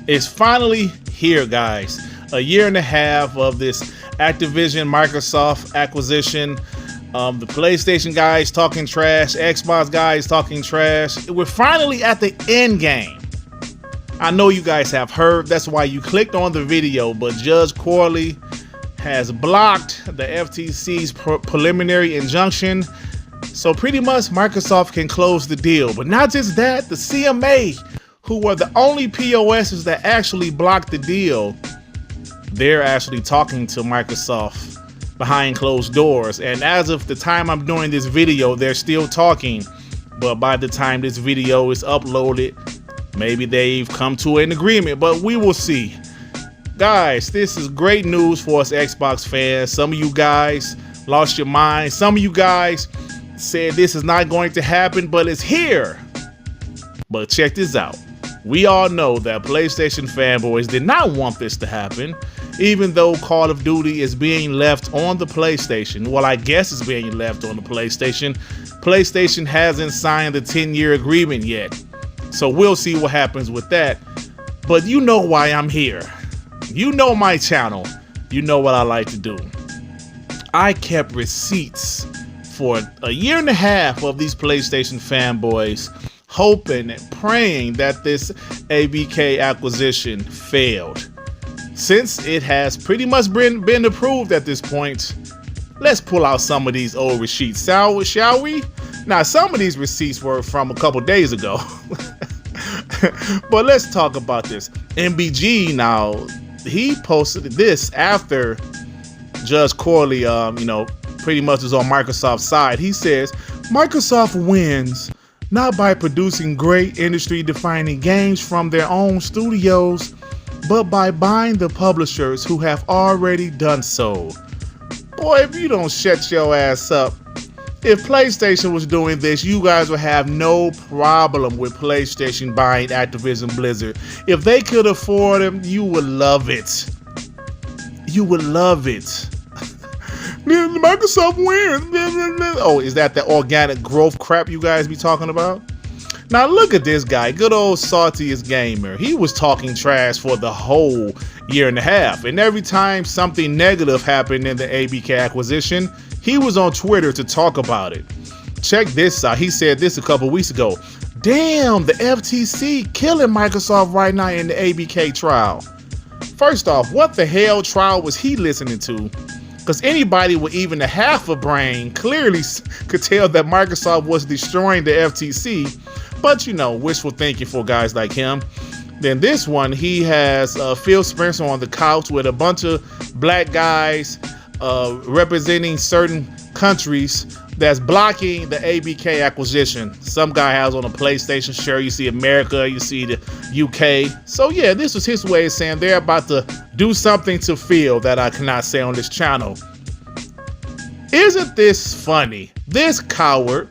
It's finally here, guys. A year and a half of this Activision Microsoft acquisition. The PlayStation guys talking trash, Xbox guys talking trash. We're finally at the end game. I know you guys have heard, that's why you clicked on the video, but Judge Corley has blocked the FTC's preliminary injunction. So pretty much Microsoft can close the deal. But not just that, the CMA, who were the only POSs that actually blocked the deal, they're actually talking to Microsoft behind closed doors. And as of the time I'm doing this video, they're still talking. But by the time this video is uploaded, maybe they've come to an agreement, but we will see. Guys, this is great news for us Xbox fans. Some of you guys lost your mind. Some of you guys said this is not going to happen, but it's here. But check this out. We all know that PlayStation fanboys did not want this to happen, even though Call of Duty is being left on the PlayStation. Well, I guess it's being left on the PlayStation. PlayStation hasn't signed the 10-year agreement yet. So we'll see what happens with that. But you know why I'm here. You know my channel. You know what I like to do. I kept receipts for a year and a half of these PlayStation fanboys, hoping and praying that this ABK acquisition failed. Since it has pretty much been approved at this point, let's pull out some of these old receipts, shall we? Now, some of these receipts were from a couple days ago. But let's talk about this. MBG, now, he posted this after Judge Corley, pretty much is on Microsoft's side. He says, Microsoft wins not by producing great industry-defining games from their own studios, but by buying the publishers who have already done so. Boy, if you don't shut your ass up, if PlayStation was doing this, you guys would have no problem with PlayStation buying Activision Blizzard. If they could afford them, you would love it. You would love it. Microsoft wins. Oh, is that the organic growth crap you guys be talking about? Now look at this guy, good old Saltiest Gamer. He was talking trash for the whole year and a half. And every time something negative happened in the ABK acquisition, he was on Twitter to talk about it. Check this out. He said this a couple weeks ago. Damn, the FTC killing Microsoft right now in the ABK trial. First off, what the hell trial was he listening to? Because anybody with even a half a brain clearly could tell that Microsoft was destroying the FTC. But wishful thinking for guys like him. Then this one, he has Phil Spencer on the couch with a bunch of black guys representing certain countries that's blocking the ABK acquisition. Some guy has on a PlayStation shirt. You see America, you see the UK. So yeah, this was his way of saying they're about to do something to Phil that I cannot say on this channel. Isn't this funny? This coward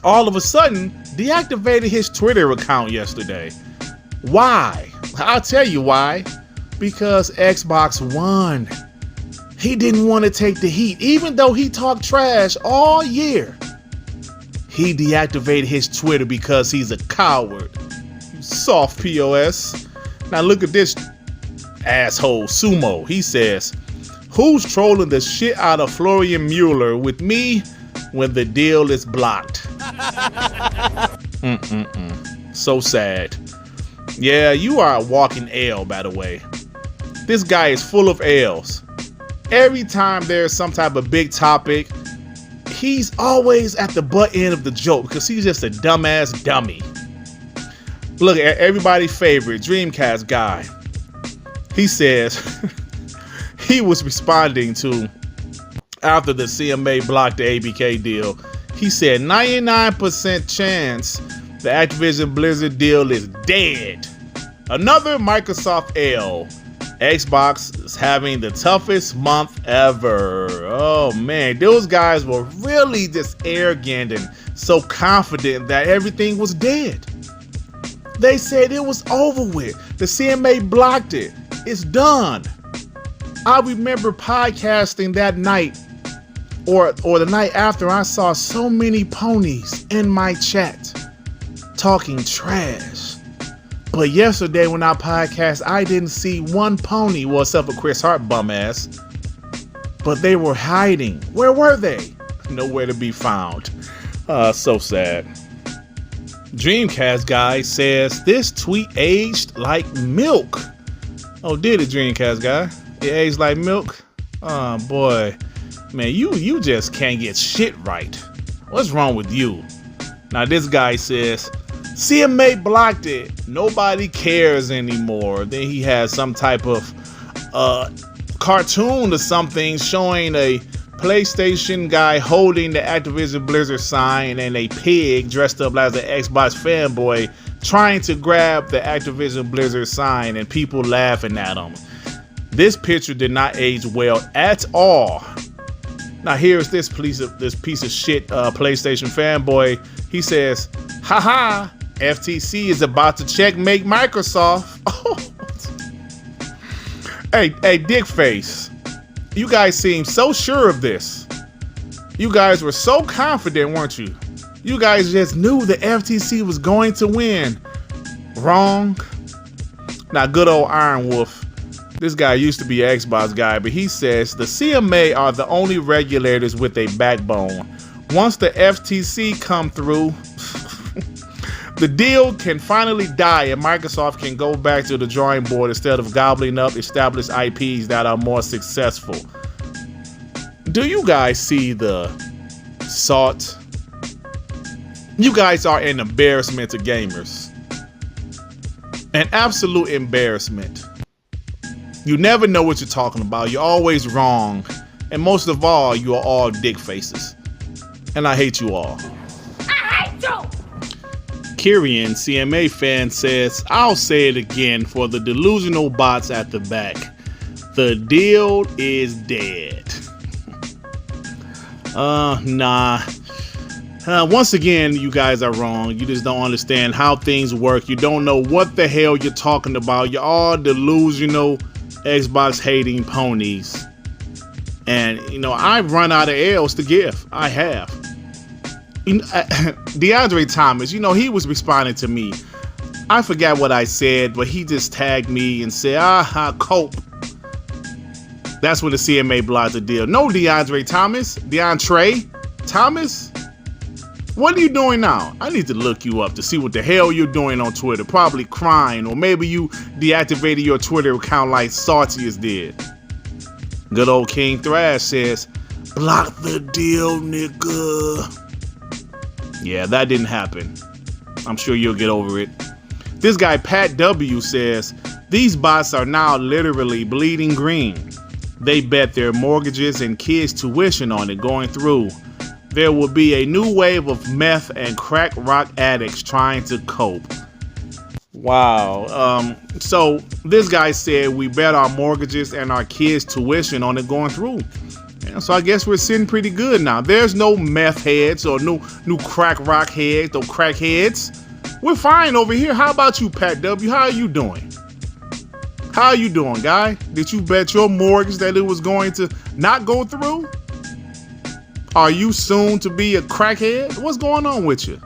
all of a sudden deactivated his Twitter account yesterday. Why? I'll tell you why. Because Xbox won. He didn't want to take the heat, even though he talked trash all year. He deactivated his Twitter because he's a coward. You soft POS. Now look at this asshole, Sumo. He says, who's trolling the shit out of Florian Mueller with me when the deal is blocked? So sad. Yeah, you are a walking L, by the way. This guy is full of L's. Every time there's some type of big topic, he's always at the butt end of the joke because he's just a dumbass dummy. Look at everybody's favorite Dreamcast guy. He says he was responding to after the CMA blocked the ABK deal. He said 99% chance the Activision Blizzard deal is dead. Another Microsoft L. Xbox is having the toughest month ever. Oh man, those guys were really just arrogant and so confident that everything was dead. They said it was over with. The CMA blocked it. It's done. I remember podcasting that night or the night after. I saw so many ponies in my chat talking trash. But yesterday when I podcast, I didn't see one pony, well, except for Chris Hart bum ass. But they were hiding. Where were they? Nowhere to be found. So sad. Dreamcast guy says this tweet aged like milk. Oh, did it, Dreamcast guy? It aged like milk? Oh boy. Man, you just can't get shit right. What's wrong with you? Now this guy says CMA blocked it. Nobody cares anymore. Then he has some type of cartoon or something showing a PlayStation guy holding the Activision Blizzard sign and a pig dressed up as an Xbox fanboy trying to grab the Activision Blizzard sign and people laughing at him. This picture did not age well at all. Now here's this piece of shit PlayStation fanboy. He says, haha, FTC is about to checkmate Microsoft. Hey, Dickface. You guys seem so sure of this. You guys were so confident, weren't you? You guys just knew the FTC was going to win. Wrong. Now, good old Iron Wolf. This guy used to be an Xbox guy, but he says the CMA are the only regulators with a backbone. Once the FTC come through, the deal can finally die and Microsoft can go back to the drawing board instead of gobbling up established IPs that are more successful. Do you guys see the salt? You guys are an embarrassment to gamers. An absolute embarrassment. You never know what you're talking about. You're always wrong. And most of all, you are all dick faces. And I hate you all. I hate you! Kyrian, CMA fan, says, I'll say it again for the delusional bots at the back. The deal is dead. Nah. Once again, you guys are wrong. You just don't understand how things work. You don't know what the hell you're talking about. You're all delusional Xbox hating ponies. And, you know, I've run out of L's to give. I have. DeAndre Thomas, you know, he was responding to me. I forgot what I said, but he just tagged me and said, cope. That's when the CMA blocked the deal. No, DeAndre Thomas. DeAndre Thomas? What are you doing now? I need to look you up to see what the hell you're doing on Twitter. Probably crying, or maybe you deactivated your Twitter account like Saltius did. Good old King Thrash says, block the deal, nigga. Yeah, that didn't happen. I'm sure you'll get over it. This guy, Pat W, says, these bots are now literally bleeding green. They bet their mortgages and kids' tuition on it going through. There will be a new wave of meth and crack rock addicts trying to cope. Wow. So this guy said we bet our mortgages and our kids' tuition on it going through. Yeah, so I guess we're sitting pretty good now. There's no meth heads or new crack rock heads or crack heads. We're fine over here. How about you, Pat W? How are you doing? How are you doing, guy? Did you bet your mortgage that it was going to not go through? Are you soon to be a crackhead? What's going on with you?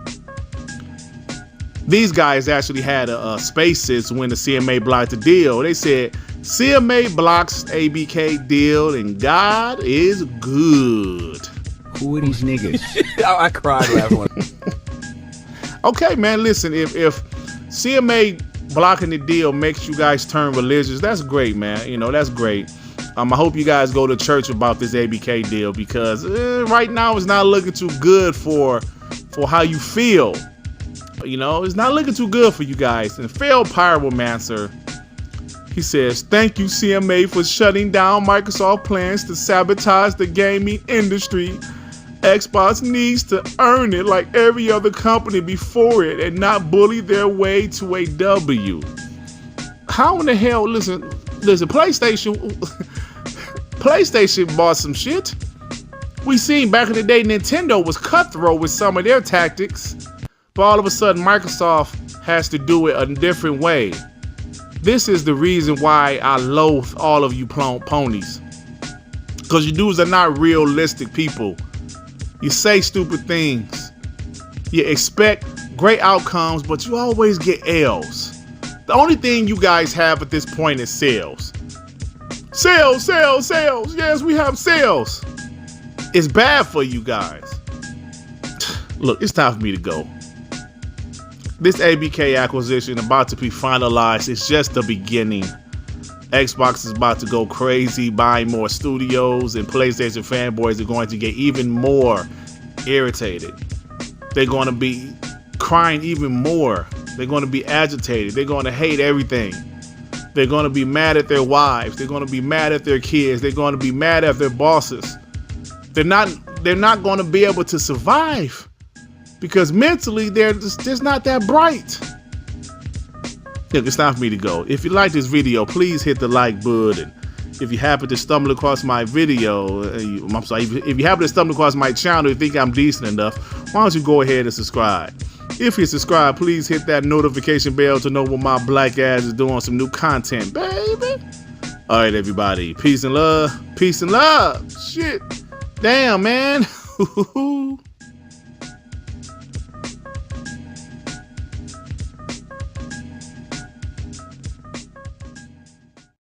These guys actually had a spaces when the CMA blocked the deal. They said, CMA blocks ABK deal and God is good. Who are these niggas? I cried laughing. Okay, man, listen, if CMA blocking the deal makes you guys turn religious, that's great, man. You know, that's great. I hope you guys go to church about this ABK deal because right now it's not looking too good for how you feel. You know, it's not looking too good for you guys. And failed pyromancer, he says, thank you CMA for shutting down Microsoft plans to sabotage the gaming industry. Xbox needs to earn it like every other company before it and not bully their way to a W. How in the hell, listen, PlayStation bought some shit. We seen back in the day Nintendo was cutthroat with some of their tactics, but all of a sudden Microsoft has to do it a different way. This is the reason why I loathe all of you ponies. Because you dudes are not realistic people. You say stupid things. You expect great outcomes, but you always get L's. The only thing you guys have at this point is sales. Sales, sales, sales. Yes, we have sales. It's bad for you guys. Look, it's time for me to go. This ABK acquisition about to be finalized. It's just the beginning. Xbox is about to go crazy, buying more studios, and PlayStation fanboys are going to get even more irritated. They're going to be crying even more. They're going to be agitated. They're going to hate everything. They're going to be mad at their wives. They're going to be mad at their kids. They're going to be mad at their bosses. They're not going to be able to survive because mentally they're just not that bright. Look, it's time for me to go. If you like this video, please hit the like button. If you happen to stumble across my video, if you happen to stumble across my channel and think I'm decent enough, why don't you go ahead and subscribe? If you subscribe, please hit that notification bell to know what my black ass is doing, some new content, baby. All right, everybody. Peace and love. Peace and love. Shit. Damn, man.